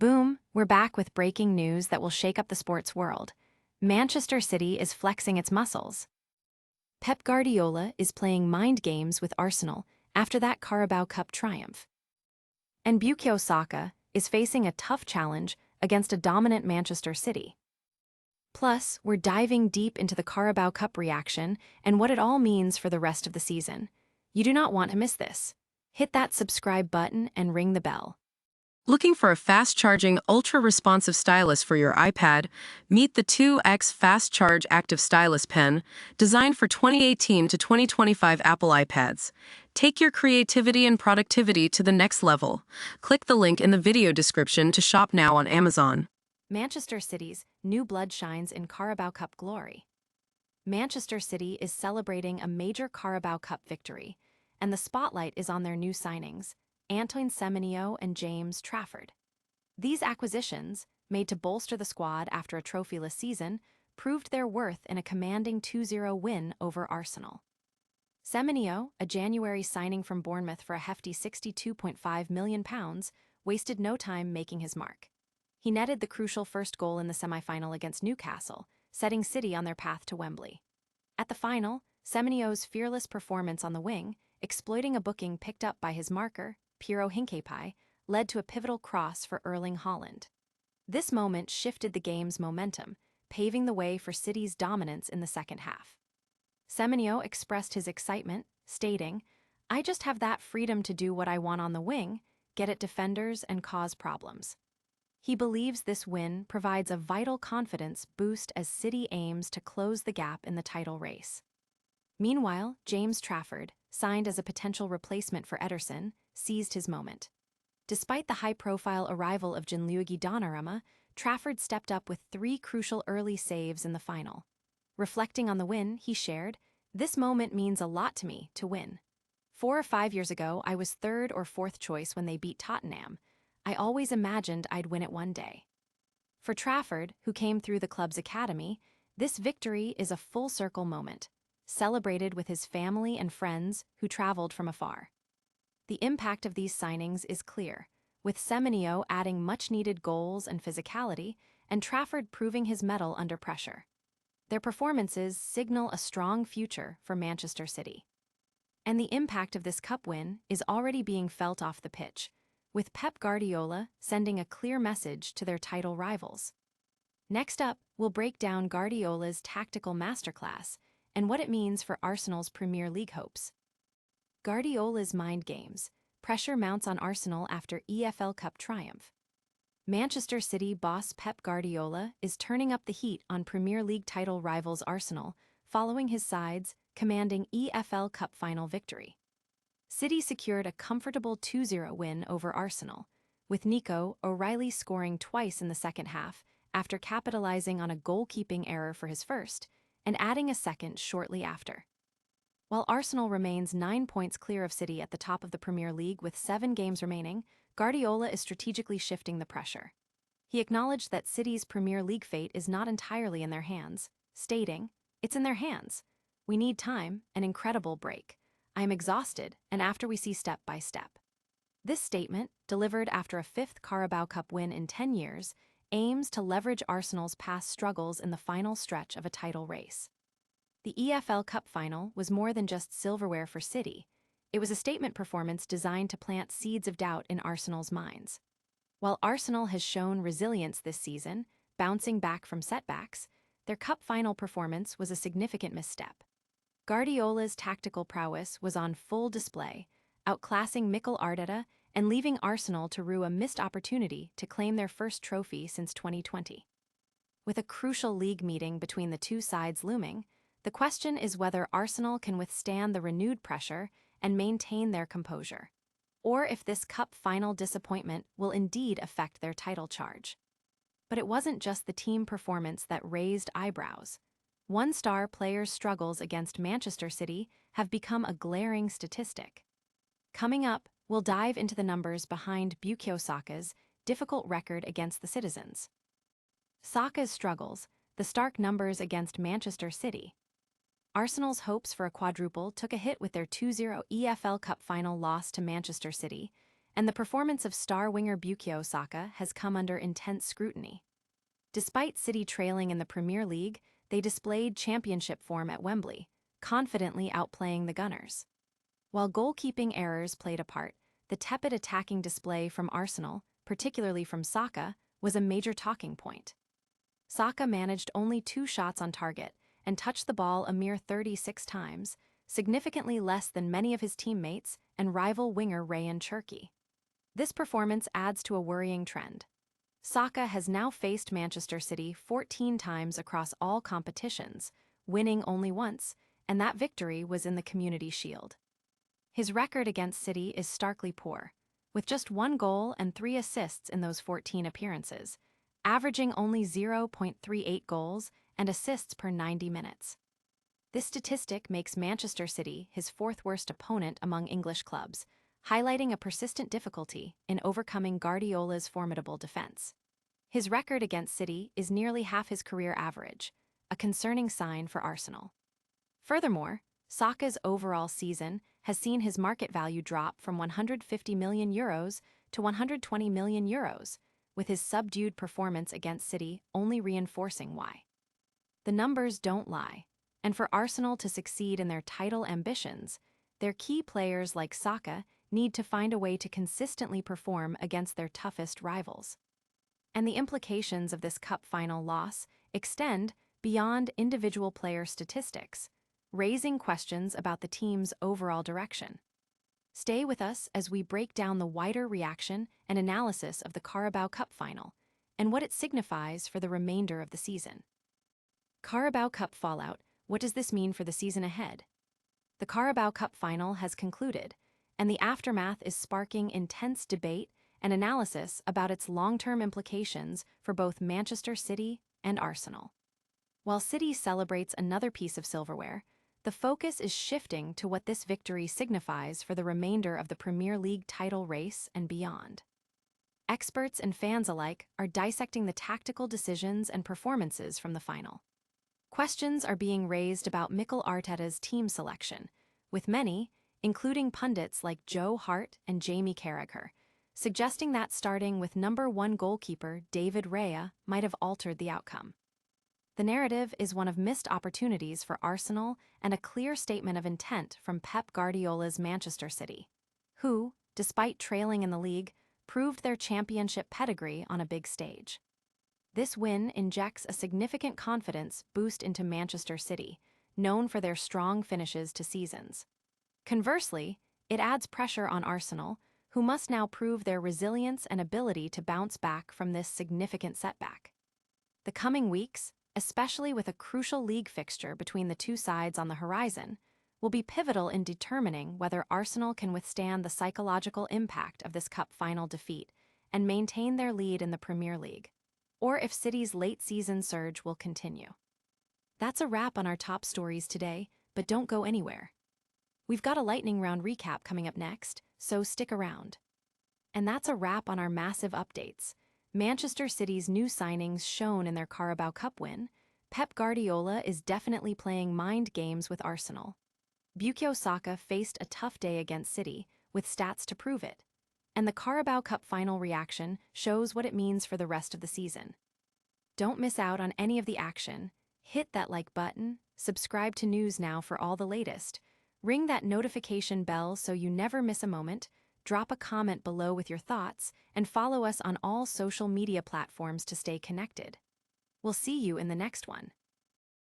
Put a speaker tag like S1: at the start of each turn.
S1: Boom, we're back with breaking news that will shake up the sports world. Manchester City is flexing its muscles. Pep Guardiola is playing mind games with Arsenal after that Carabao Cup triumph. And Bukayo Saka is facing a tough challenge against a dominant Manchester City. Plus, we're diving deep into the Carabao Cup reaction and what it all means for the rest of the season. You do not want to miss this. Hit that subscribe button and ring the bell.
S2: Looking for a fast-charging, ultra-responsive stylus for your iPad? Meet the 2X Fast Charge Active Stylus Pen, designed for 2018 to 2025 Apple iPads. Take your creativity and productivity to the next level. Click the link in the video description to shop now on Amazon.
S1: Manchester City's new blood shines in Carabao Cup glory. Manchester City is celebrating a major Carabao Cup victory, and the spotlight is on their new signings, Antoine Semenyo and James Trafford. These acquisitions, made to bolster the squad after a trophyless season, proved their worth in a commanding 2-0 win over Arsenal. Semenyo, a January signing from Bournemouth for a hefty £62.5 million, wasted no time making his mark. He netted the crucial first goal in the semi-final against Newcastle, setting City on their path to Wembley. At the final, Semenyo's fearless performance on the wing, exploiting a booking picked up by his marker, Piero Hincapié, led to a pivotal cross for Erling Haaland. This moment shifted the game's momentum, paving the way for City's dominance in the second half. Semenyo expressed his excitement, stating, "I just have that freedom to do what I want on the wing, get at defenders and cause problems." He believes this win provides a vital confidence boost as City aims to close the gap in the title race. Meanwhile, James Trafford, signed as a potential replacement for Ederson, seized his moment. Despite the high-profile arrival of Gianluigi Donnarumma, Trafford stepped up with 3 crucial early saves in the final. Reflecting on the win, he shared, "This moment means a lot to me, to win. 4 or 5 years ago, I was 3rd or 4th choice when they beat Tottenham. I always imagined I'd win it one day." For Trafford, who came through the club's academy, this victory is a full-circle moment, celebrated with his family and friends who traveled from afar. The impact of these signings is clear, with Semenyo adding much-needed goals and physicality, and Trafford proving his mettle under pressure. Their performances signal a strong future for Manchester City. And the impact of this cup win is already being felt off the pitch, with Pep Guardiola sending a clear message to their title rivals. Next up, we'll break down Guardiola's tactical masterclass and what it means for Arsenal's Premier League hopes. Guardiola's mind games. Pressure mounts on Arsenal after EFL Cup triumph. Manchester City boss Pep Guardiola is turning up the heat on Premier League title rivals Arsenal following his side's commanding EFL Cup final victory. City secured a comfortable 2-0 win over Arsenal, with Nico O'Reilly scoring twice in the second half after capitalizing on a goalkeeping error for his first, and adding a second shortly after. While Arsenal remains 9 points clear of City at the top of the Premier League with 7 games remaining, Guardiola is strategically shifting the pressure. He acknowledged that City's Premier League fate is not entirely in their hands, stating, "It's in their hands. We need time, an incredible break. I am exhausted, and after we see step by step." This statement, delivered after a 5th Carabao Cup win in 10 years, aims to leverage Arsenal's past struggles in the final stretch of a title race. The EFL Cup final was more than just silverware for City. It was a statement performance designed to plant seeds of doubt in Arsenal's minds. While Arsenal has shown resilience this season, bouncing back from setbacks, their cup final performance was a significant misstep. Guardiola's tactical prowess was on full display, outclassing Mikel Arteta and leaving Arsenal to rue a missed opportunity to claim their first trophy since 2020. With a crucial league meeting between the two sides looming, the question is whether Arsenal can withstand the renewed pressure and maintain their composure, or if this cup final disappointment will indeed affect their title charge. But it wasn't just the team performance that raised eyebrows. One-star players' struggles against Manchester City have become a glaring statistic. Coming up, we'll dive into the numbers behind Bukayo Saka's difficult record against the citizens. Saka's struggles, the stark numbers against Manchester City. Arsenal's hopes for a quadruple took a hit with their 2-0 EFL Cup final loss to Manchester City, and the performance of star winger Bukayo Saka has come under intense scrutiny. Despite City trailing in the Premier League, they displayed championship form at Wembley, confidently outplaying the Gunners. While goalkeeping errors played a part, the tepid attacking display from Arsenal, particularly from Saka, was a major talking point. Saka managed only 2 shots on target and touched the ball a mere 36 times, significantly less than many of his teammates and rival winger Ryan Cherki. This performance adds to a worrying trend. Saka has now faced Manchester City 14 times across all competitions, winning only once, and that victory was in the Community Shield. His record against City is starkly poor, with just 1 goal and 3 assists in those 14 appearances, averaging only 0.38 goals and assists per 90 minutes. This statistic makes Manchester City his 4th worst opponent among English clubs, highlighting a persistent difficulty in overcoming Guardiola's formidable defense. His record against City is nearly half his career average, a concerning sign for Arsenal. Furthermore, Saka's overall season has seen his market value drop from €150 million to €120 million, with his subdued performance against City only reinforcing why. The numbers don't lie, and for Arsenal to succeed in their title ambitions, their key players like Saka need to find a way to consistently perform against their toughest rivals. And the implications of this cup final loss extend beyond individual player statistics, raising questions about the team's overall direction. Stay with us as we break down the wider reaction and analysis of the Carabao Cup final and what it signifies for the remainder of the season. Carabao Cup fallout: what does this mean for the season ahead? The Carabao Cup final has concluded, and the aftermath is sparking intense debate and analysis about its long-term implications for both Manchester City and Arsenal. While City celebrates another piece of silverware, the focus is shifting to what this victory signifies for the remainder of the Premier League title race and beyond. Experts and fans alike are dissecting the tactical decisions and performances from the final. Questions are being raised about Mikel Arteta's team selection, with many, including pundits like Joe Hart and Jamie Carragher, suggesting that starting with number 1 goalkeeper David Raya might have altered the outcome. The narrative is one of missed opportunities for Arsenal and a clear statement of intent from Pep Guardiola's Manchester City, who, despite trailing in the league, proved their championship pedigree on a big stage. This win injects a significant confidence boost into Manchester City, known for their strong finishes to seasons. Conversely, it adds pressure on Arsenal, who must now prove their resilience and ability to bounce back from this significant setback. The coming weeks, especially with a crucial league fixture between the two sides on the horizon, will be pivotal in determining whether Arsenal can withstand the psychological impact of this cup final defeat and maintain their lead in the Premier League, or if City's late-season surge will continue. That's a wrap on our top stories today, but don't go anywhere. We've got a lightning round recap coming up next, so stick around. And that's a wrap on our massive updates. Manchester City's new signings shown in their Carabao Cup win. Pep Guardiola is definitely playing mind games with Arsenal. Bukayo Saka faced a tough day against City, with stats to prove it. And the Carabao Cup final reaction shows what it means for the rest of the season. Don't miss out on any of the action. Hit that like button, subscribe to News Now for all the latest, ring that notification bell so you never miss a moment, drop a comment below with your thoughts, and follow us on all social media platforms to stay connected. We'll see you in the next one.